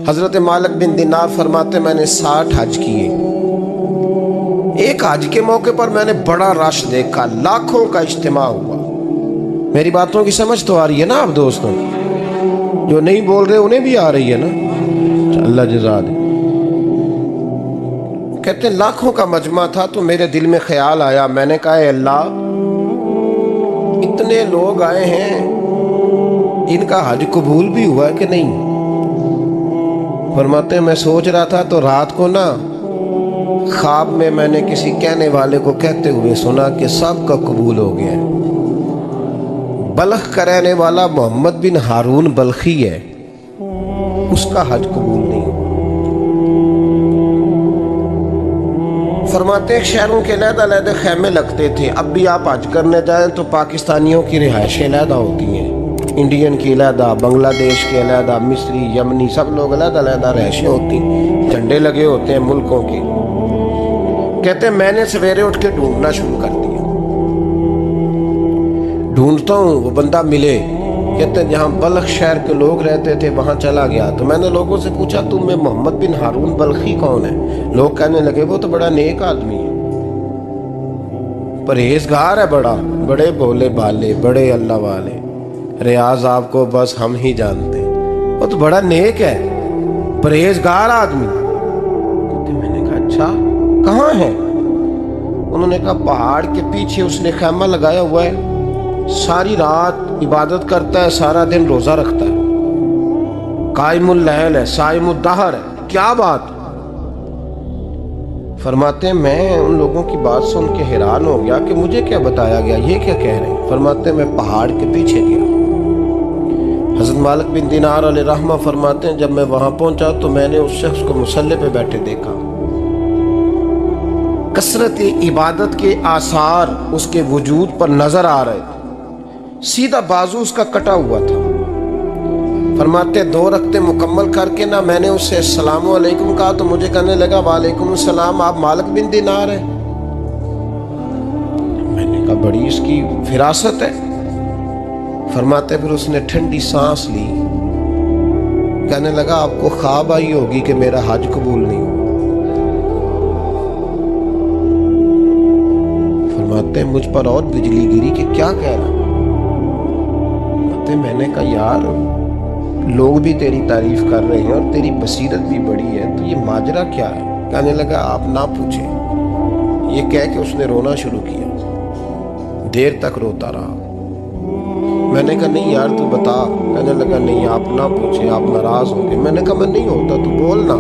हजरत मालिक बिन दिनार फरमाते मैंने 60 हज किए। एक हज के मौके पर मैंने बड़ा रश देखा, लाखों का इज्तिमा हुआ। मेरी बातों की समझ तो आ रही है ना आप दोस्तों? जो नहीं बोल रहे उन्हें भी आ रही है ना? अल्लाह जज़ा दे। कहते लाखों का मजमा था तो मेरे दिल में ख्याल आया, मैंने कहा अल्लाह, इतने लोग आए हैं, इनका हज कबूल भी हुआ कि नहीं? फरमाते मैं सोच रहा था तो रात को ना ख्वाब में मैंने किसी कहने वाले को कहते हुए सुना कि सब का कबूल हो गया है। बल्ख का रहने वाला मोहम्मद बिन हारून बल्खी है, उसका हज कबूल नहीं। फरमाते शहरों के अलग-अलग खैमे लगते थे। अब भी आप हज करने जाएं तो पाकिस्तानियों की रिहाइशें अलग होती हैं, इंडियन की अलग, बांग्लादेश के अलग, मिस्री, यमनी, सब लोग अलग-अलग रिहाइशें होती, झंडे लगे होते हैं मुल्कों के। कहते मैंने सवेरे उठ के ढूंढना शुरू कर दिया, ढूंढता हूँ वो बंदा मिले। कहते जहाँ बल्ख शहर के लोग रहते थे वहाँ चला गया तो मैंने लोगों से पूछा तुम में मोहम्मद बिन हारून बल्खी कौन है? लोग कहने लगे वो तो बड़ा नेक आदमी है, परहेजगार है, बड़े भोले भाले, बड़े अल्लाह वाले, रियाज आपको बस हम ही जानते हैं, वो तो बड़ा नेक है, परहेजगार आदमी। तो मैंने कहा अच्छा कहाँ है? उन्होंने कहा पहाड़ के पीछे उसने खैमा लगाया हुआ है, सारी रात इबादत करता है, सारा दिन रोजा रखता है, कायमुल लैल है, साइमुद दहर है। क्या बात? फरमाते मैं उन लोगों की बात सुन के हैरान हो गया कि मुझे क्या बताया गया, ये क्या कह रहे हैं। फरमाते मैं पहाड़ के पीछे गया। हज़रत मालिक बिन दिनार अलैहिर्रहमा फरमाते हैं जब मैं वहां पहुंचा तो मैंने उस शख्स को मुसल्ले पे बैठे देखा। कसरत इबादत के आसार उसके वजूद पर नजर आ रहे थे। सीधा बाजू उसका कटा हुआ था। फरमाते 2 रकते मुकम्मल करके ना मैंने उससे अस्सलामु अलैकुम कहा तो मुझे कहने लगा वालेकुम सलाम, आप मालिक बिन दिनार हैं? मैंने कहा बड़ी इसकी फिरासत है। फरमाते फिर उसने ठंडी सांस ली, कहने लगा आपको ख्वाब आई होगी कि मेरा हज कबूल नहीं हुआ। फरमाते मुझ पर और बिजली गिरी कि क्या कह रहा? मैंने कहा यार लोग भी तेरी तारीफ कर रहे हैं और तेरी बसीरत भी बड़ी है, तो ये माजरा क्या है? कहने लगा आप ना पूछे। ये कह के उसने रोना शुरू किया, देर तक रोता रहा। मैंने कहा नहीं यार तू बता। कहने लगा नहीं आप ना पूछे, आप नाराज होंगे। मैंने कहा मैं नहीं होता, तू बोल ना।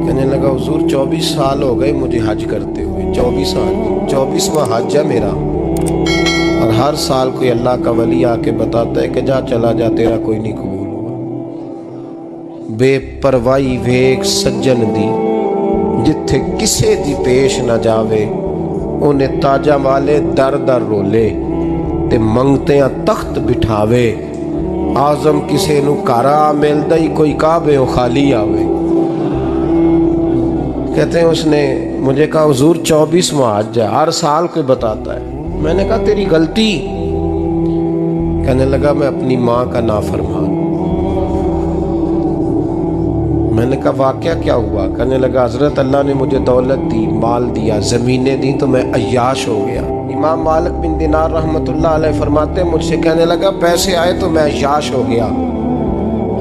कहने लगा हुजूर 24 साल हो गए मुझे हज करते हुए, 24वां हज है मेरा, और हर साल कोई अल्लाह का वली आके बताता है कि जा चला जा तेरा कोई नहीं कबूल हुआ। बेपरवाही वेख सज्जन दी, जिथे किसे दी पेश न जावे, उन्हें ताजा वाले दर दर रोले ते मंगते तख्त बिठावे। आजम किसे नू कारा मिलदा ही कोई काबे खाली आवे। कहते हैं उसने मुझे कहा हुजूर 24वां हज है, हर साल कोई बताता है। मैंने कहा तेरी गलती। कहने लगा मैं अपनी माँ का नाफरमान। मैंने कहा वाकया क्या हुआ? कहने लगा हजरत अल्लाह ने मुझे दौलत दी, माल दिया, जमीनें दी तो मैं अय्याश हो गया। इमाम मालिक बिन दिनार रहमतुल्लाह अलैह फरमाते मुझसे कहने लगा पैसे आए तो मैं अय्याश हो गया।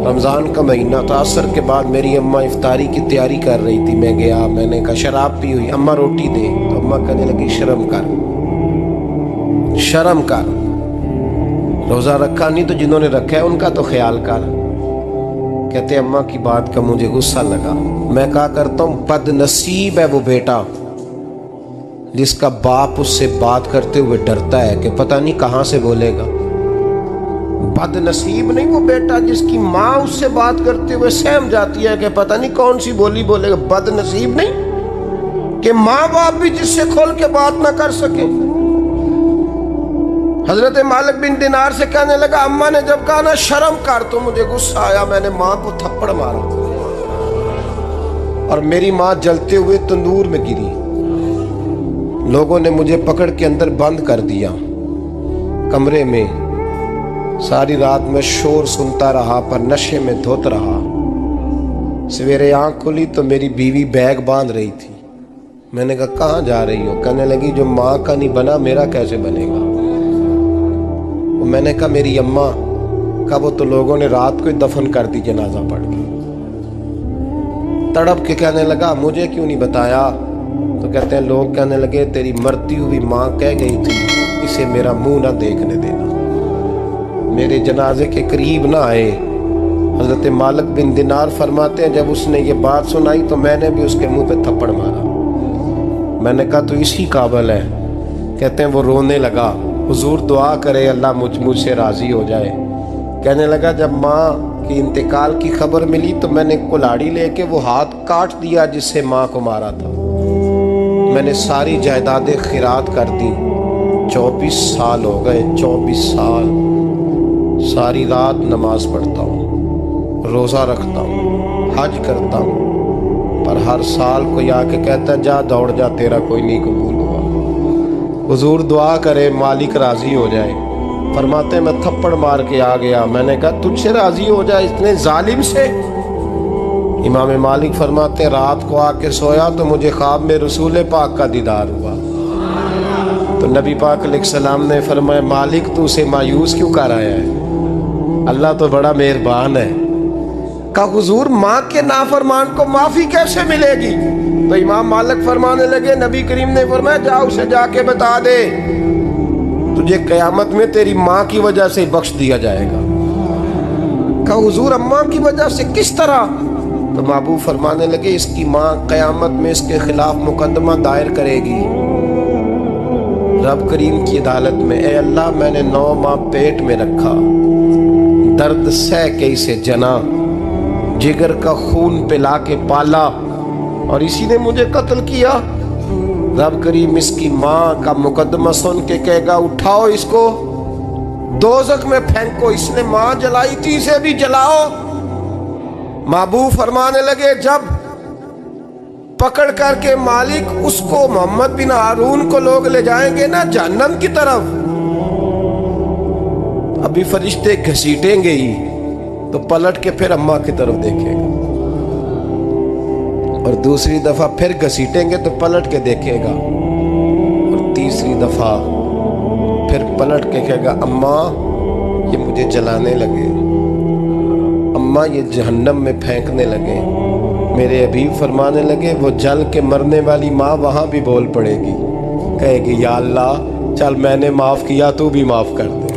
रमज़ान का महीना था, असर के बाद मेरी अम्मा इफ्तारी की तैयारी कर रही थी, मैं गया, मैंने कहा शराब पी हुई, अम्मा रोटी दे, तो अम्मा कहने लगी शर्म कर, रोज़ा रखा नहीं तो जिन्होंने रखा है उनका तो ख्याल कर। कहते अम्मा की बात का मुझे गुस्सा लगा। मैं कहा करता हूँ बदनसीब है वो बेटा जिसका बाप उससे बात करते हुए डरता है कि पता नहीं कहाँ से बोलेगा। बदनसीब नहीं वो बेटा जिसकी माँ उससे बात करते हुए सहम जाती है कि पता नहीं कौन सी बोली बोलेगा। बदनसीब नहीं कि माँ बाप भी जिससे खोल के बात ना कर सके। हजरत मालिक बिन दिनार से कहने लगा अम्मा ने जब कहा ना शर्म कर तो मुझे गुस्सा आया, मैंने माँ को थप्पड़ मारा और मेरी माँ जलते हुए तंदूर में गिरी। लोगों ने मुझे पकड़ के अंदर बंद कर दिया कमरे में। सारी रात में शोर सुनता रहा पर नशे में धोत रहा। सवेरे आंख खुली तो मेरी बीवी बैग बांध रही थी। मैंने कहा कहाँ जा रही हो? कहने लगी जो माँ का नहीं बना मेरा कैसे बनेगा। मैंने कहा मेरी अम्मा का, वो तो लोगों ने रात को ही दफन कर दी जनाजा पढ़ के। तड़प के कहने लगा मुझे क्यों नहीं बताया? तो कहते हैं लोग कहने लगे तेरी मरती हुई माँ कह गई थी इसे मेरा मुंह ना देखने देना। मेरे जनाजे के करीब ना आए। हजरत मालिक बिन दिनार फरमाते हैं जब उसने ये बात सुनाई तो मैंने भी उसके मुंह पे थप्पड़ मारा। मैंने कहा तो इसी काबिल है। कहते हैं वो रोने लगा, हुजूर दुआ करे अल्लाह मुझसे राजी हो जाए। कहने लगा जब माँ की इंतकाल की खबर मिली तो मैंने कुल्हाड़ी लेके वो हाथ काट दिया जिससे माँ को मारा था। मैंने सारी जायदादें खिरात कर दी। 24 साल हो गए, 24 साल। सारी रात नमाज पढ़ता हूँ, रोज़ा रखता हूँ, हज करता हूँ, पर हर साल कोई आके कहता जा दौड़ जा तेरा कोई नहीं कबूल हुआ। हुजूर दुआ करे मालिक राजी हो जाए। फरमाते मैं थप्पड़ मार के आ गया। मैंने कहा तुझसे राजी हो जाए इतने जालिम से? इमाम मालिक फरमाते रात को आके सोया तो मुझे ख्वाब में रसूल पाक का दीदार हुआ। तो नबी पाक अलैहिस्सलाम ने फरमाया मालिक तू उसे मायूस क्यों कर आया है? अल्लाह तो बड़ा मेहरबान है। का हुजूर माँ के नाफरमान को माफी कैसे मिलेगी? तो इमाम मालिक फरमाने लगे नबी करीम ने फरमाया जा उसे जाके बता दे तुझे कयामत में तेरी माँ की वजह से बख्श दिया जाएगा। का हुजूर अम्मा की वजह से किस तरह? तो महबूब फरमाने लगे इसकी माँ कयामत में इसके खिलाफ मुकदमा दायर करेगी रब करीम की अदालत में। ए अल्लाह मैंने 9 माह पेट में रखा, दर्द सह के इसे जना, जिगर का खून पिला के पाला और इसी ने मुझे कत्ल किया। रब करीम इसकी माँ का मुकदमा सुन के कहेगा उठाओ इसको दोज़ख में फेंको, इसने माँ जलाई थी इसे भी जलाओ। महबूब फरमाने लगे जब पकड़ करके मालिक उसको मोहम्मद बिन हारून को लोग ले जाएंगे ना जहन्नम की तरफ, अभी फरिश्ते घसीटेंगे ही तो पलट के फिर अम्मा की तरफ देखेगा और दूसरी दफा फिर घसीटेंगे तो पलट के देखेगा और तीसरी दफा फिर पलट के कहेगा अम्मा ये मुझे जलाने लगे, अम्मा ये जहन्नम में फेंकने लगे। मेरे हबीब फरमाने लगे वो जल के मरने वाली माँ वहाँ भी बोल पड़ेगी, कहेगी या अल्लाह चल मैंने माफ़ किया तू भी माफ़ कर दे।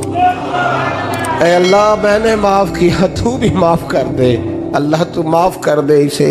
ऐ अल्लाह मैंने माफ़ किया तू भी माफ़ कर दे, अल्लाह तू माफ़ कर दे इसे।